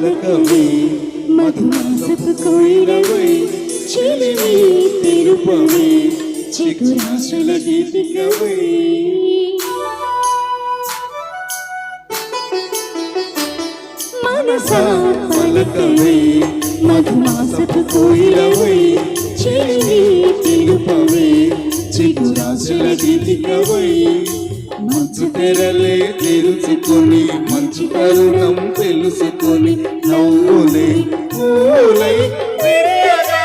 పలకవే మధుమాసపు కోయిలవై చిలిమి తిరుపవే చిగురాశల గీతికవై మనసా పలకవే మధుమాసపు కోయిలవై చిలిమి తిరుపవే చిగురాశల గీతికవై మంచు తెరలే తెరుచుకొని మంచి తరుణం తెలుసుకొని నవ్వులే పూలై విరియగా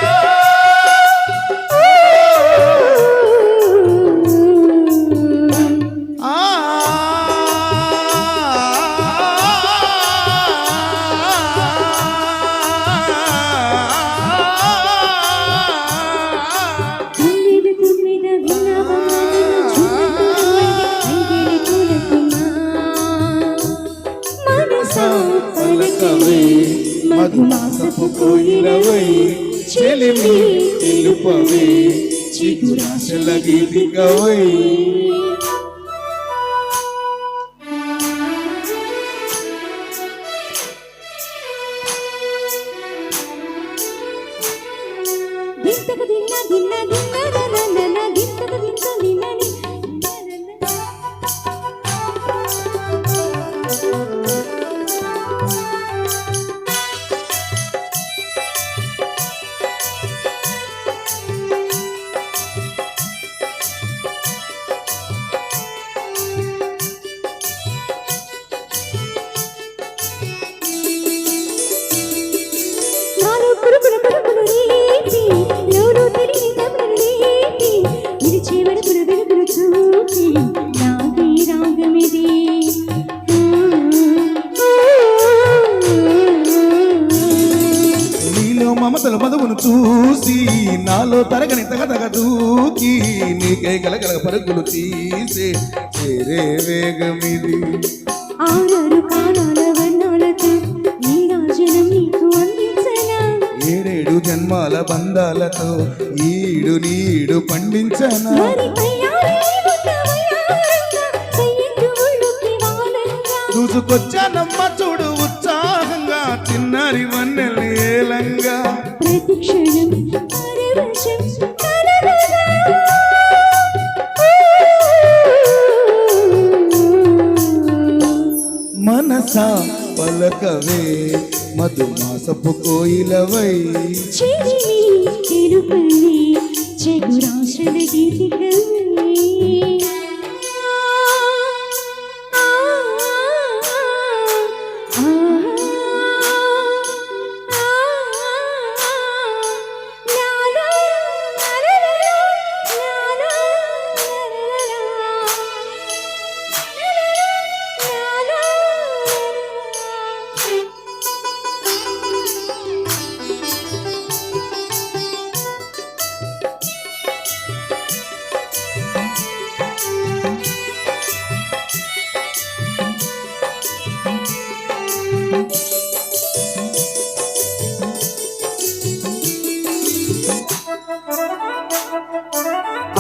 పలకవే మధుమాసపు కోయిలవై చెలిమి తెలుపవే చిగురాశల గీతికవై మమతల మధువును చూసి నాలో తరగని తగదగ దూకి నీకే గలగల పరుగులు తీసే చేరే వేగమిది ఆరు కాలాల వర్ణాలతో నీరాజనం నీకు అందించనా ఏడేడు జన్మాల బంధాలతో ఈడు నీడు పండించనా చూసుకొచ్చానమ్మ చూడు ఉత్సాహంగా చిన్నారి వన్నెల్ని ఏలంగా ప్రతిక్షణం మనసా పలకవే మధుమాసపు కోయిలవై చిలిమి తిరుపవే చిగురాశల గీతికవై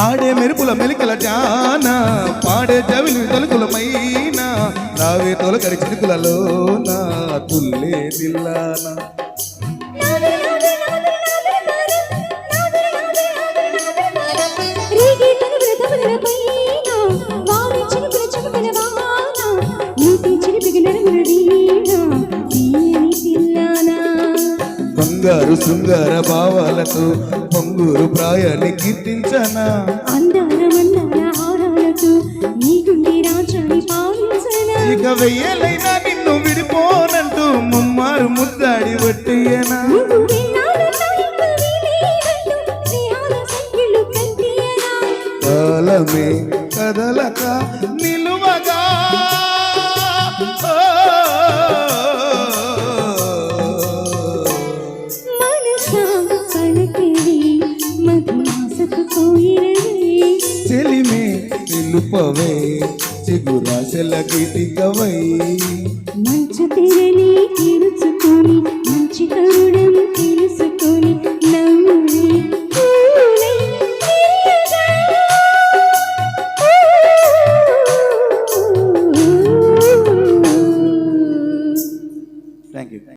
ఆడే మెరుపుల మెలికల జాన పాడే జవిలి తలుకులమైన రావే తొలకరి చినుకులలోన తుల్లే దిల్లానా బంగారు శృంగార భావాలతో పొంగూరు ప్రాయాన్ని కీర్తించనా అందాల మందాల హారాలతో నీ గుండె రాజాని పాలించనా ఇక వెయ్యలైనా నిన్ను విడిపోనంటూ ముమ్మారు ముద్దాడి వట్టియనా కాలమే కదలక నిలువగా చెలిమే నిలుపవే చిగురాశల గీతికవై